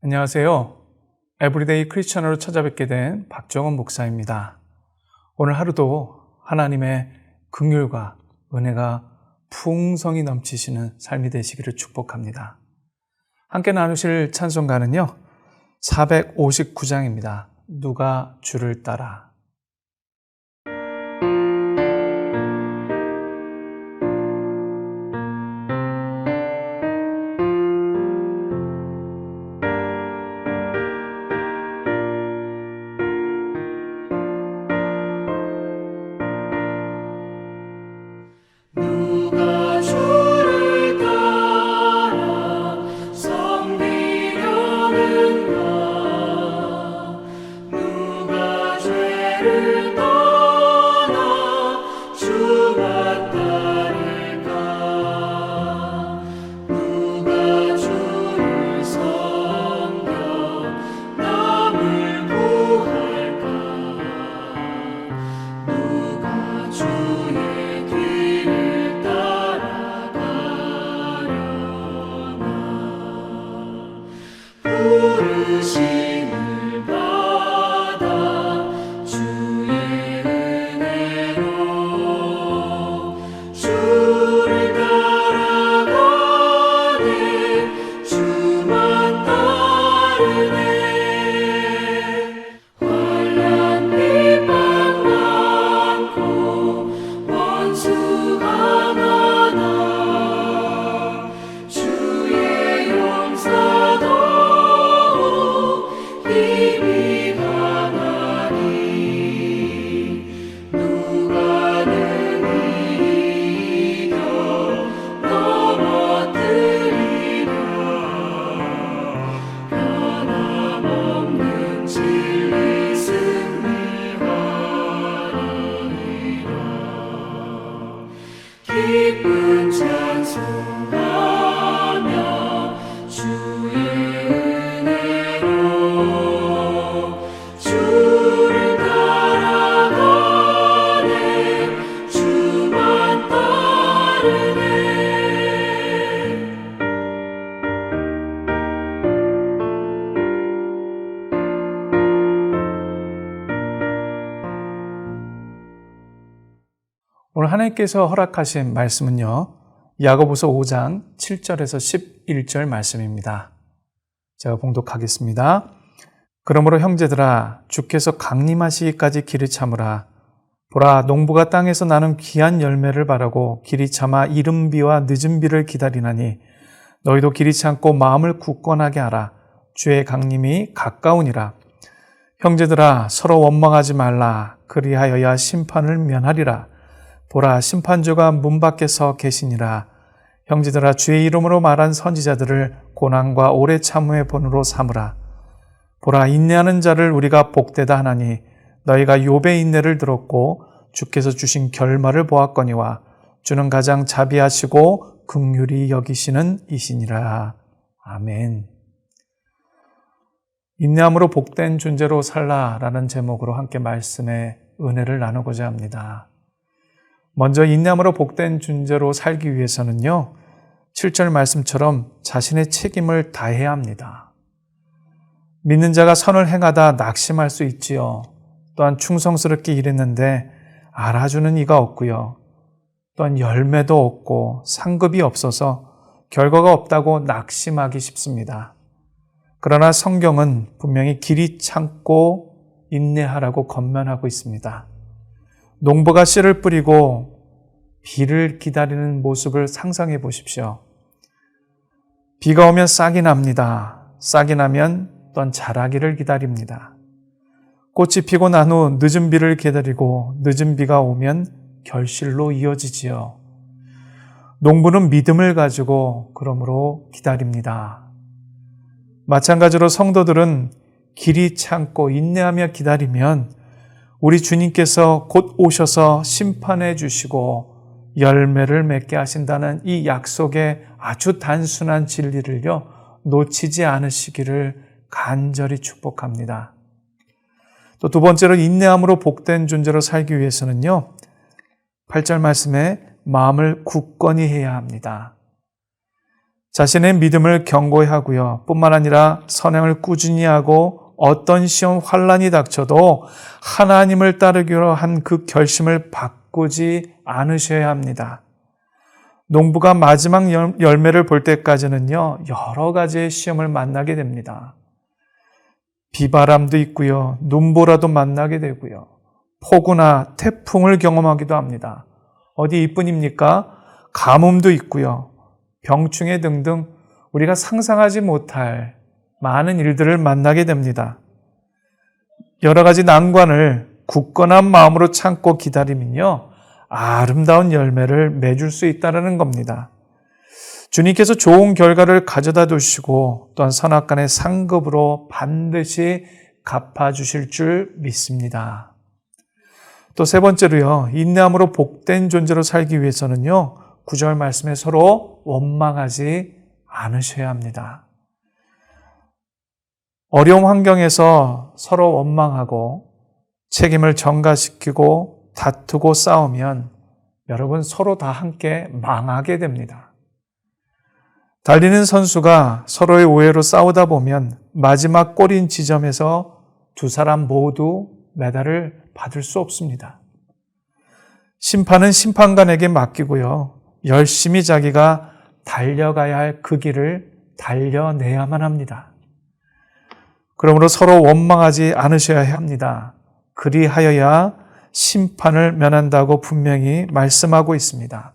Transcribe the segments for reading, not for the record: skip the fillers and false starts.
안녕하세요. 에브리데이 크리스천으로 찾아뵙게 된 박정원 목사입니다. 오늘 하루도 하나님의 긍휼과 은혜가 풍성히 넘치시는 삶이 되시기를 축복합니다. 함께 나누실 찬송가는요, 459장입니다. 누가 주를 따라. 오늘 하나님께서 허락하신 말씀은요, 야고보서 5장 7절에서 11절 말씀입니다. 제가 봉독하겠습니다. 그러므로 형제들아, 주께서 강림하시기까지 길을 참으라. 보라, 농부가 땅에서 나는 귀한 열매를 바라고 길이 참아 이른 비와 늦은 비를 기다리나니 너희도 길이 참고 마음을 굳건하게 하라. 주의 강림이 가까우니라. 형제들아, 서로 원망하지 말라. 그리하여야 심판을 면하리라. 보라, 심판주가 문 밖에 서 계시니라. 형제들아, 주의 이름으로 말한 선지자들을 고난과 오래 참음의 본으로 삼으라. 보라, 인내하는 자를 우리가 복되다 하나니 너희가 욥의 인내를 들었고 주께서 주신 결말을 보았거니와 주는 가장 자비하시고 긍휼히 여기시는 이시니라. 아멘. 인내함으로 복된 존재로 살라라는 제목으로 함께 말씀의 은혜를 나누고자 합니다. 먼저 인내함으로 복된 존재로 살기 위해서는요, 7절 말씀처럼 자신의 책임을 다해야 합니다. 믿는 자가 선을 행하다 낙심할 수 있지요. 또한 충성스럽게 일했는데 알아주는 이가 없고요. 또한 열매도 없고 상급이 없어서 결과가 없다고 낙심하기 쉽습니다. 그러나 성경은 분명히 길이 참고 인내하라고 권면하고 있습니다. 농부가 씨를 뿌리고 비를 기다리는 모습을 상상해 보십시오. 비가 오면 싹이 납니다. 싹이 나면 또한 자라기를 기다립니다. 꽃이 피고 난 후 늦은 비를 기다리고 늦은 비가 오면 결실로 이어지지요. 농부는 믿음을 가지고 그러므로 기다립니다. 마찬가지로 성도들은 길이 참고 인내하며 기다리면 우리 주님께서 곧 오셔서 심판해 주시고 열매를 맺게 하신다는 이 약속의 아주 단순한 진리를요, 놓치지 않으시기를 간절히 축복합니다. 또 두 번째로 인내함으로 복된 존재로 살기 위해서는요, 8절 말씀에 마음을 굳건히 해야 합니다. 자신의 믿음을 견고히 하고요. 뿐만 아니라 선행을 꾸준히 하고 어떤 시험 환난이 닥쳐도 하나님을 따르기로 한 그 결심을 바꾸지 않으셔야 합니다. 농부가 마지막 열매를 볼 때까지는요, 여러 가지의 시험을 만나게 됩니다. 비바람도 있고요, 눈보라도 만나게 되고요, 폭우나 태풍을 경험하기도 합니다. 어디 이뿐입니까? 가뭄도 있고요, 병충해 등등 우리가 상상하지 못할 많은 일들을 만나게 됩니다. 여러 가지 난관을 굳건한 마음으로 참고 기다리면요, 아름다운 열매를 맺을 수 있다는 겁니다. 주님께서 좋은 결과를 가져다 두시고 또한 선악간의 상급으로 반드시 갚아주실 줄 믿습니다. 또 세 번째로요, 인내함으로 복된 존재로 살기 위해서는요, 9절 말씀에 서로 원망하지 않으셔야 합니다. 어려운 환경에서 서로 원망하고 책임을 전가시키고 다투고 싸우면 여러분 서로 다 함께 망하게 됩니다. 달리는 선수가 서로의 오해로 싸우다 보면 마지막 골인 지점에서 두 사람 모두 메달을 받을 수 없습니다. 심판은 심판관에게 맡기고요, 열심히 자기가 달려가야 할 그 길을 달려내야만 합니다. 그러므로 서로 원망하지 않으셔야 합니다. 그리하여야 심판을 면한다고 분명히 말씀하고 있습니다.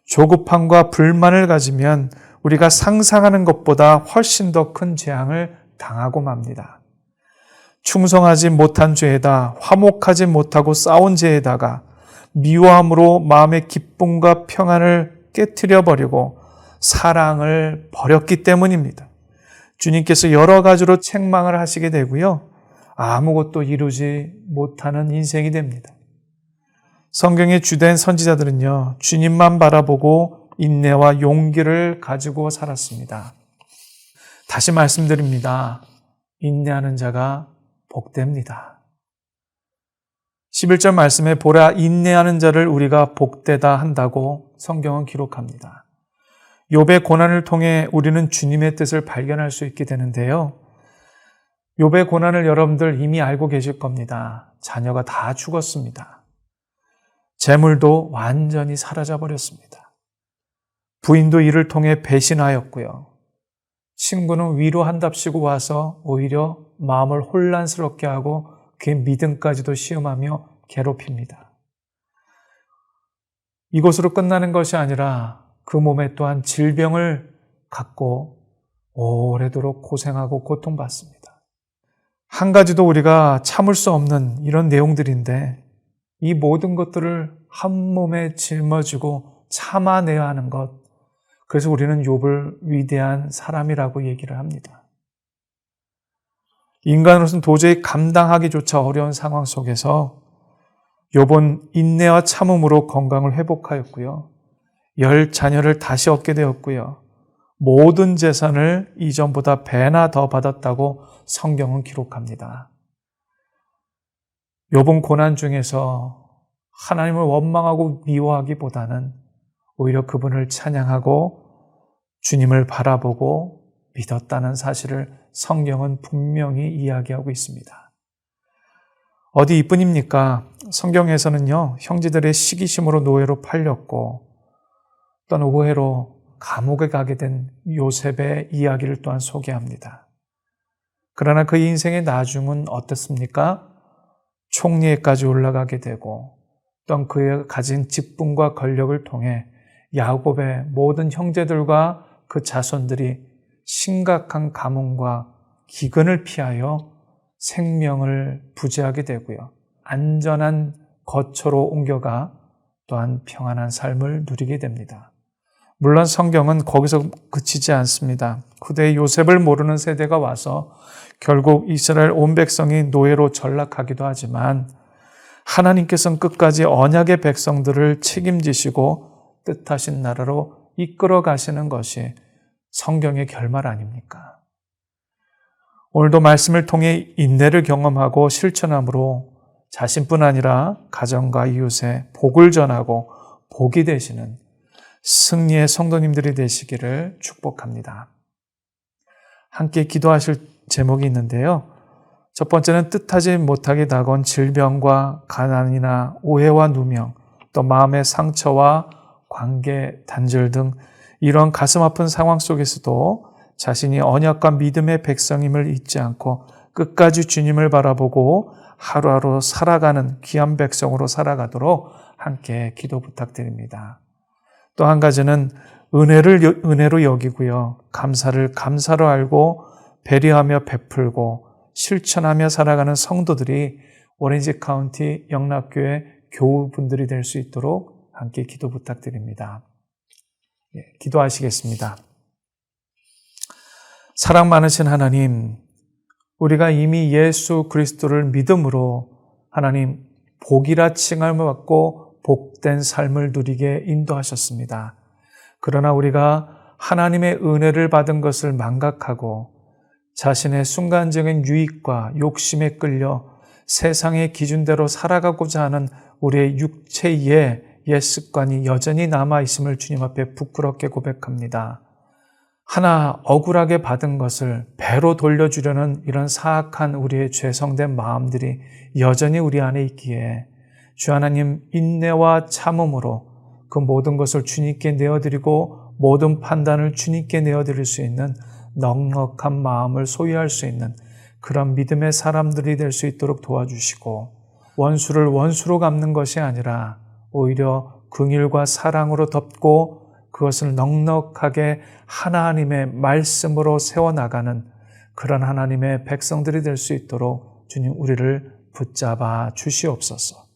조급함과 불만을 가지면 우리가 상상하는 것보다 훨씬 더 큰 재앙을 당하고 맙니다. 충성하지 못한 죄에다 화목하지 못하고 싸운 죄에다가 미워함으로 마음의 기쁨과 평안을 깨트려 버리고 사랑을 버렸기 때문입니다. 주님께서 여러 가지로 책망을 하시게 되고요, 아무것도 이루지 못하는 인생이 됩니다. 성경의 주된 선지자들은요, 주님만 바라보고 인내와 용기를 가지고 살았습니다. 다시 말씀드립니다. 인내하는 자가 복됩니다. 11절 말씀에 보라, 인내하는 자를 우리가 복되다 한다고 성경은 기록합니다. 욥의 고난을 통해 우리는 주님의 뜻을 발견할 수 있게 되는데요, 욥의 고난을 여러분들 이미 알고 계실 겁니다. 자녀가 다 죽었습니다. 재물도 완전히 사라져 버렸습니다. 부인도 이를 통해 배신하였고요, 친구는 위로한답시고 와서 오히려 마음을 혼란스럽게 하고 그의 믿음까지도 시험하며 괴롭힙니다. 이것으로 끝나는 것이 아니라 그 몸에 또한 질병을 갖고 오래도록 고생하고 고통받습니다. 한 가지도 우리가 참을 수 없는 이런 내용들인데 이 모든 것들을 한 몸에 짊어지고 참아내야 하는 것, 그래서 우리는 욥을 위대한 사람이라고 얘기를 합니다. 인간으로서는 도저히 감당하기조차 어려운 상황 속에서 욥은 인내와 참음으로 건강을 회복하였고요, 10 자녀를 다시 얻게 되었고요, 모든 재산을 이전보다 배나 더 받았다고 성경은 기록합니다. 욥은 고난 중에서 하나님을 원망하고 미워하기보다는 오히려 그분을 찬양하고 주님을 바라보고 믿었다는 사실을 성경은 분명히 이야기하고 있습니다. 어디 이뿐입니까? 성경에서는요, 형제들의 시기심으로 노예로 팔렸고 또한 오해로 감옥에 가게 된 요셉의 이야기를 또한 소개합니다. 그러나 그 인생의 나중은 어떻습니까? 총리에까지 올라가게 되고 또한 그의 가진 직분과 권력을 통해 야곱의 모든 형제들과 그 자손들이 심각한 가뭄과 기근을 피하여 생명을 부지하게 되고요, 안전한 거처로 옮겨가 또한 평안한 삶을 누리게 됩니다. 물론 성경은 거기서 그치지 않습니다. 그대의 요셉을 모르는 세대가 와서 결국 이스라엘 온 백성이 노예로 전락하기도 하지만 하나님께서는 끝까지 언약의 백성들을 책임지시고 뜻하신 나라로 이끌어 가시는 것이 성경의 결말 아닙니까? 오늘도 말씀을 통해 인내를 경험하고 실천함으로 자신뿐 아니라 가정과 이웃에 복을 전하고 복이 되시는 승리의 성도님들이 되시기를 축복합니다. 함께 기도하실 제목이 있는데요. 첫 번째는 뜻하지 못하게 다가온 질병과 가난이나 오해와 누명, 또 마음의 상처와 관계 단절 등 이런 가슴 아픈 상황 속에서도 자신이 언약과 믿음의 백성임을 잊지 않고 끝까지 주님을 바라보고 하루하루 살아가는 귀한 백성으로 살아가도록 함께 기도 부탁드립니다. 또 한 가지는 은혜를 은혜로 여기고요. 감사를 감사로 알고 배려하며 베풀고 실천하며 살아가는 성도들이 오렌지 카운티 영락교회 교우분들이 될 수 있도록 함께 기도 부탁드립니다. 기도하시겠습니다. 사랑 많으신 하나님, 우리가 이미 예수 그리스도를 믿음으로 하나님 복이라 칭함을 받고 복된 삶을 누리게 인도하셨습니다. 그러나 우리가 하나님의 은혜를 받은 것을 망각하고 자신의 순간적인 유익과 욕심에 끌려 세상의 기준대로 살아가고자 하는 우리의 육체의 옛 습관이 여전히 남아있음을 주님 앞에 부끄럽게 고백합니다. 하나 억울하게 받은 것을 배로 돌려주려는 이런 사악한 우리의 죄성된 마음들이 여전히 우리 안에 있기에 주 하나님 인내와 참음으로 그 모든 것을 주님께 내어드리고 모든 판단을 주님께 내어드릴 수 있는 넉넉한 마음을 소유할 수 있는 그런 믿음의 사람들이 될 수 있도록 도와주시고 원수를 원수로 갚는 것이 아니라 오히려 긍휼과 사랑으로 덮고 그것을 넉넉하게 하나님의 말씀으로 세워나가는 그런 하나님의 백성들이 될 수 있도록 주님 우리를 붙잡아 주시옵소서.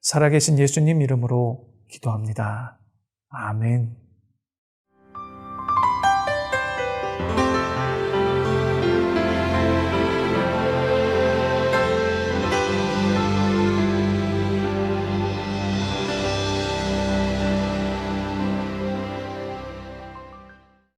살아계신 예수님 이름으로 기도합니다. 아멘.